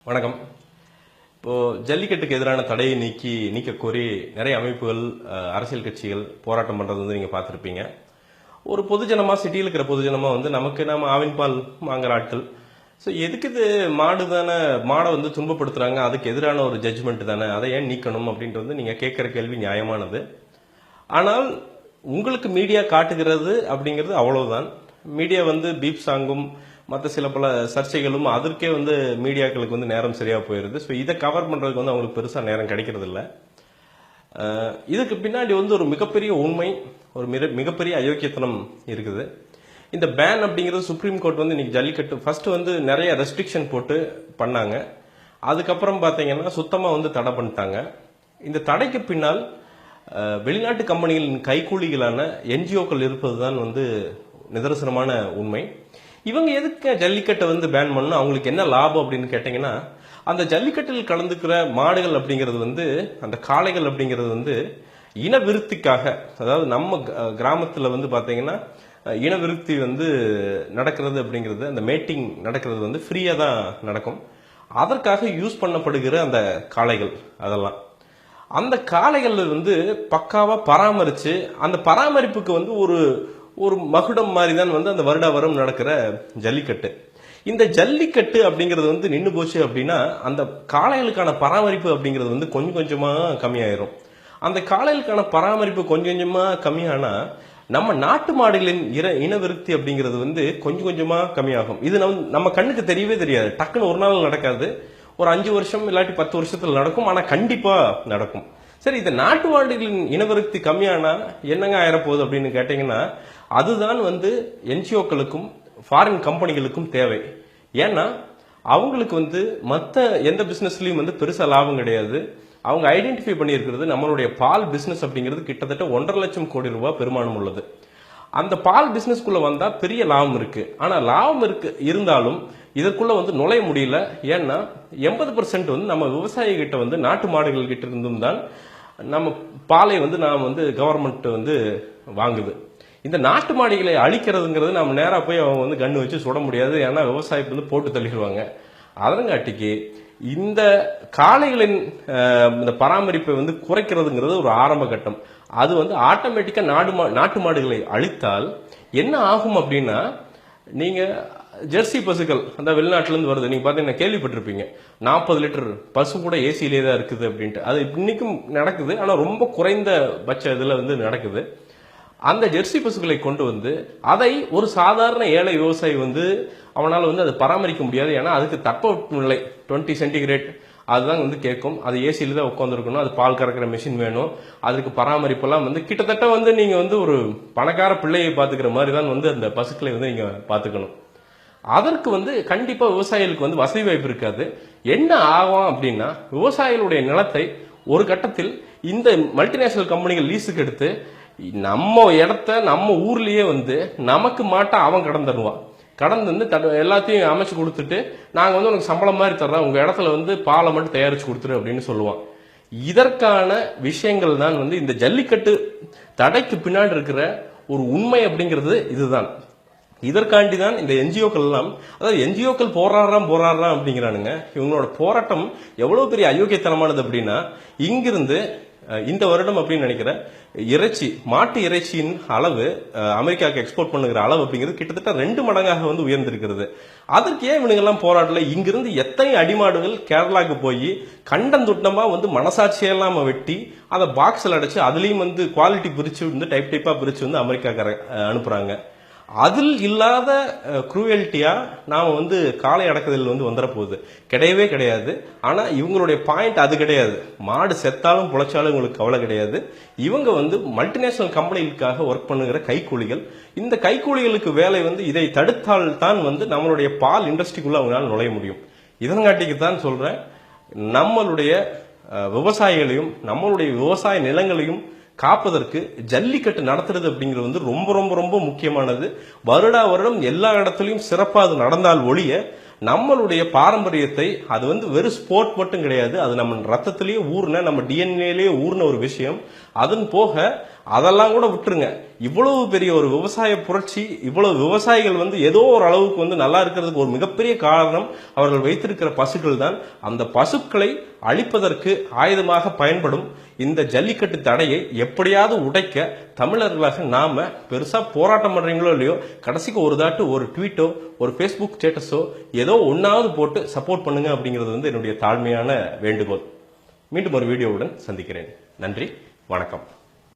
வணக்கம். இப்போ ஜல்லிக்கட்டுக்கு எதிரான தடையை நீக்க கோரி நிறைய அமைப்புகள், அரசியல் கட்சிகள் போராட்டம் பண்றது வந்து நீங்க பார்த்திருப்பீங்க. ஒரு பொதுஜனமா, சிட்டியில் இருக்கிற பொதுஜனமா வந்து நாம ஆவின் பால் வாங்குற ஆட்கள். ஸோ எதுக்கு இது மாடை வந்து துன்பப்படுத்துறாங்க, அதுக்கு எதிரான ஒரு ஜட்ஜ்மெண்ட் தானே, அதை ஏன் நீக்கணும் அப்படின்ட்டு வந்து நீங்க கேட்கிற கேள்வி நியாயமானது. ஆனால் உங்களுக்கு மீடியா காட்டுகிறது அப்படிங்கிறது அவ்வளவுதான். மீடியா வந்து பீப் சாங்கும் மற்ற சில பல சர்ச்சைகளும் அதற்கே வந்து மீடியாக்களுக்கு வந்து நேரம் சரியா போயிருது. ஸோ இதை கவர் பண்றதுக்கு வந்து அவங்களுக்கு பெருசா நேரம் கிடைக்கிறது இல்லை. இதுக்கு பின்னாடி வந்து ஒரு மிகப்பெரிய உண்மை, ஒரு மிகப்பெரிய அயோக்கியத்தனம் இருக்குது. இந்த பேன் அப்படிங்கிறது சுப்ரீம் கோர்ட் வந்து இன்னைக்கு ஜல்லிக்கட்டு ஃபர்ஸ்ட் வந்து நிறைய ரெஸ்ட்ரிக்ஷன் போட்டு பண்ணாங்க. அதுக்கப்புறம் பார்த்தீங்கன்னா சுத்தமா வந்து தடை பண்ணிட்டாங்க. இந்த தடைக்கு பின்னால் வெளிநாட்டு கம்பெனிகளின் கைக்கூலிகளான என்ஜிஓக்கள் இருப்பதுதான் வந்து நிதர்சனமான உண்மை. இவங்க எதுக்கு ஜல்லிக்கட்டை வந்து பேன் பண்ணணும், அவங்களுக்கு என்ன லாபம் அப்படின்னு கேட்டீங்கன்னா, அந்த ஜல்லிக்கட்டில் கலந்துக்கிற மாடுகள் அப்படிங்கிறது வந்து, அந்த காளைகள் அப்படிங்கிறது வந்து இனவிருத்திக்காக, அதாவது நம்ம கிராமத்தில் வந்து பாத்தீங்கன்னா இனவிருத்தி வந்து நடக்கிறது அப்படிங்கிறது, அந்த மேட்டிங் நடக்கிறது வந்து ஃப்ரீயா தான் நடக்கும். அதற்காக யூஸ் பண்ணப்படுகிற அந்த காளைகள், அதெல்லாம் அந்த காளைகள் வந்து பக்காவா பராமரிச்சு, அந்த பராமரிப்புக்கு வந்து ஒரு மகுடம் மாதிரி தான் வந்து அந்த வருட வரும் நடக்கிற ஜல்லிக்கட்டு. இந்த ஜல்லிக்கட்டு அப்படிங்கிறது வந்து நின்று போச்சு அப்படின்னா, அந்த காளைகளுக்கான பராமரிப்பு அப்படிங்கிறது வந்து கொஞ்சம் கொஞ்சமா கம்மியாயிரும். அந்த காளைகளுக்கான பராமரிப்பு கொஞ்சம் கொஞ்சமா கம்மியானா, நம்ம நாட்டு மாடுகளின் இனவிருத்தி அப்படிங்கிறது வந்து கொஞ்சம் கொஞ்சமா கம்மியாகும். இது நம்ம கண்ணுக்கு தெரியவே தெரியாது, டக்குன்னு ஒரு நாள் நடக்காது. ஒரு 5 வருஷம் இல்லாட்டி 10 வருஷத்துல நடக்கும், ஆனா கண்டிப்பா நடக்கும். சரி, இந்த நாட்டு மாடுகளின் இனவிருத்தி கம்மியானா என்னங்க ஆயிரப்போகுது அப்படின்னு கேட்டீங்கன்னா, அதுதான் வந்து என்ஜிஓக்களுக்கும் ஃபாரின் கம்பெனிகளுக்கும் தேவை. ஏன்னா அவங்களுக்கு வந்து மற்ற எந்த பிசினஸ்லயும் வந்து பெருசா லாபம் கிடையாது. அவங்க ஐடென்டிஃபை பண்ணியிருக்கிறது நம்மளுடைய பால் பிசினஸ் அப்படிங்கிறது கிட்டத்தட்ட 1.5 லட்சம் கோடி ரூபாய் பெருமானம் உள்ளது. அந்த பால் பிசினஸ்க்குள்ள வந்தா பெரிய லாபம் இருக்கு. ஆனா லாபம் இருந்தாலும் இதற்குள்ள வந்து நுழைய முடியல. ஏன்னா 80% வந்து நம்ம விவசாயி கிட்ட வந்து நாட்டு மாடுகள் கிட்ட இருந்தும் தான் நம்ம பாலை வந்து நாம் வந்து கவர்மெண்ட் வந்து வாங்குது. இந்த நாட்டு மாடுகளை அழிக்கிறதுங்கிறது நம்ம நேரா போய் அவங்க வந்து கண்ணு வச்சு சுட முடியாது. ஏன்னா விவசாயிக்கு வந்து போட்டு தள்ளிடுவாங்க. அதனங்காட்டிக்கு இந்த காளைகளின் இந்த பராமரிப்பை வந்து குறைக்கிறதுங்கிறது ஒரு ஆரம்ப கட்டம். அது வந்து ஆட்டோமேட்டிக்கா நாட்டு மாடுகளை அழித்தால் என்ன ஆகும் அப்படின்னா, நீங்க ஜெர்சி பசுக்கள் அந்த வெளிநாட்டுல இருந்து வருது, நீங்க பாத்தீங்கன்னா கேள்விப்பட்டிருப்பீங்க, 40 லிட்டர் பசு கூட ஏசியிலே தான் இருக்குது அப்படின்ட்டு. அது இன்னைக்கும் நடக்குது, ஆனா ரொம்ப குறைந்த பட்ச இதுல வந்து நடக்குது. அந்த ஜெர்சி பசுக்களை கொண்டு வந்து அதை ஒரு சாதாரண ஏழை விவசாயி வந்து அவனால் வந்து அதை பராமரிக்க முடியாது. ஏன்னா அதுக்கு தட்பவெப்பநிலை 20 சென்டிகிரேட் அதுதான் வந்து கேட்கும். அது ஏசியில தான் உட்காந்துருக்கணும், அது பால் கறக்கிற மிஷின் வேணும், அதுக்கு பராமரிப்பெல்லாம் வந்து கிட்டத்தட்ட வந்து நீங்க வந்து ஒரு பணக்கார பிள்ளையை பாத்துக்கிற மாதிரி தான் வந்து அந்த பசுக்களை வந்து நீங்க பாத்துக்கணும். அதற்கு வந்து கண்டிப்பா விவசாயிகளுக்கு வந்து வசதி வாய்ப்பு இருக்காது. என்ன ஆகும் அப்படின்னா, விவசாயிகளுடைய நிலத்தை ஒரு கட்டத்தில் இந்த மல்டிநேஷனல் கம்பெனிகள் லீஸுக்கு எடுத்து நம்ம இடத்த நம்ம ஊர்லயே வந்து நமக்கு மாட்டா அவன் கடன் தருவான். கடன் வந்து எல்லாத்தையும் அமைச்சு கொடுத்துட்டு, நாங்க வந்து உனக்கு சம்பளம் மாதிரி தர்றோம், உங்க இடத்துல வந்து பாலை மட்டும் தயாரிச்சு கொடுத்துரு அப்படின்னு சொல்லுவான். இதற்கான விஷயங்கள் தான் வந்து இந்த ஜல்லிக்கட்டு தடைக்கு பின்னாடி இருக்கிற ஒரு உண்மை அப்படிங்கிறது இதுதான். இதற்காண்டி தான் இந்த என்ஜிஓக்கள் எல்லாம், அதாவது என்ஜிஓக்கள் போராடுறான் அப்படிங்கிறானுங்க. இவங்களோட போராட்டம் எவ்வளவு பெரிய அயோக்கியத்தனமானது அப்படின்னா, இங்கிருந்து இந்த வருடம் அப்படின்னு நினைக்கிற மாட்டு இறைச்சியின் அளவு அமெரிக்காவுக்கு எக்ஸ்போர்ட் பண்ணுகிற அளவு அப்படிங்கிறது கிட்டத்தட்ட 2 மடங்காக வந்து உயர்ந்திருக்கிறது. அதற்கு ஏன் இவனுங்க எல்லாம் போராடல? இங்கிருந்து எத்தனை அடிமாடுகள் கேரளாவுக்கு போய் கண்டந்துட்டமா வந்து மனசாட்சியெல்லாம் வெட்டி அதை பாக்ஸ்ல அடைச்சு அதுலயும் வந்து குவாலிட்டி பிரிச்சு வந்து டைப்பா பிரிச்சு வந்து அமெரிக்காக்கார அனுப்புறாங்க. அதில் இல்லாத குரூவல்ட்டியா நாம வந்து காளை அடக்குதல் வந்து வந்துட போகுது கிடையவே கிடையாது. ஆனா இவங்களுடைய பாயிண்ட் அது கிடையாது. மாடு செத்தாலும் புழைச்சாலும் இவங்களுக்கு கவலை கிடையாது. இவங்க வந்து மல்டிநேஷனல் கம்பெனிகளுக்காக ஒர்க் பண்ணுகிற கைக்கூலிகள். இந்த கைக்கூலிகளுக்கு வேலை வந்து இதை தடுத்தால் தான் வந்து நம்மளுடைய பால் இண்டஸ்ட்ரிக்குள்ள அவங்களால நுழைய முடியும். இதன்காட்டிக்கு தான் சொல்றேன், நம்மளுடைய விவசாயிகளையும் நம்மளுடைய விவசாய நிலங்களையும் காப்பதற்கு ஜல்லிக்கட்டு நடத்துறது அப்படிங்கிறது வந்து ரொம்ப ரொம்ப ரொம்ப முக்கியமானது. வருடம் எல்லா இடத்துலையும் சிறப்பா அது நடந்தால் ஒழிய நம்மளுடைய பாரம்பரியத்தை, அது வந்து வெறும் ஸ்போர்ட் மட்டும் கிடையாது, அது நம்ம ரத்தத்திலேயே ஊர்ன, நம்ம டிஎன்ஏலேயே ஊர்ன ஒரு விஷயம். அதன் போக அதெல்லாம் கூட விட்டுருங்க, இவ்வளவு பெரிய ஒரு விவசாய புரட்சி, இவ்வளவு விவசாயிகள் வந்து ஏதோ ஒரு அளவுக்கு வந்து நல்லா இருக்கிறதுக்கு ஒரு மிகப்பெரிய காரணம் அவர்கள் வைத்திருக்கிற பசுக்கள் தான். அந்த பசுக்களை அழிப்பதற்கு ஆயுதமாக பயன்படும் இந்த ஜல்லிக்கட்டு தடையை எப்படியாவது உடைக்க தமிழர்களாக நாம பெருசா போராட்டம் பண்றீங்களோ இல்லையோ, கடைசிக்கு ஒரு தாட்டு ஒரு ட்வீட்டோ ஒரு ஃபேஸ்புக் ஸ்டேட்டஸோ ஏதோ ஒன்னாவது போட்டு சப்போர்ட் பண்ணுங்க அப்படிங்கிறது வந்து என்னுடைய தாழ்மையான வேண்டுகோள். மீண்டும் ஒரு வீடியோவுடன் சந்திக்கிறேன். நன்றி, வணக்கம்.